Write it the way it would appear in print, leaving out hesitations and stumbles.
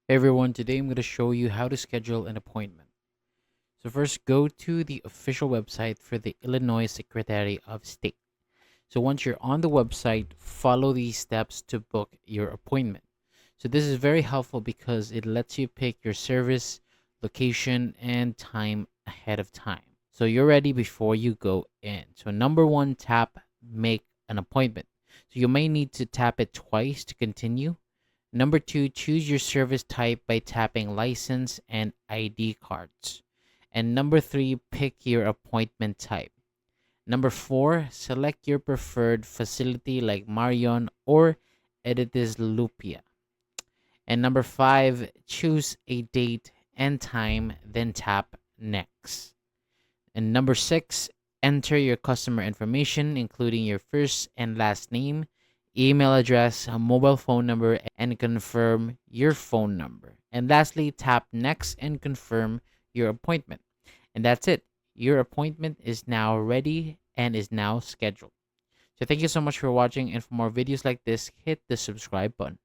Hey everyone, today I'm going to show you how to schedule an appointment. So first, go to the official website for the Illinois Secretary of State. So once you're on the website, follow these steps to book your appointment. So this is very helpful because it lets you pick your service, location, and time ahead of time. So you're ready before you go in. So number one, tap make an appointment. So you may need to tap it twice to continue. Number two, choose your service type by tapping license and ID cards. And number three, pick your appointment type. Number four, select your preferred facility like Marion or Editis Lupia. And number five, choose a date and time, then tap next. And number six, enter your customer information, including your first and last name, email address, a mobile phone number, and confirm your phone number. And lastly, tap next and confirm your appointment. And that's it. Your appointment is now ready and is now scheduled. So thank you so much for watching, and for more videos like this, hit the subscribe button.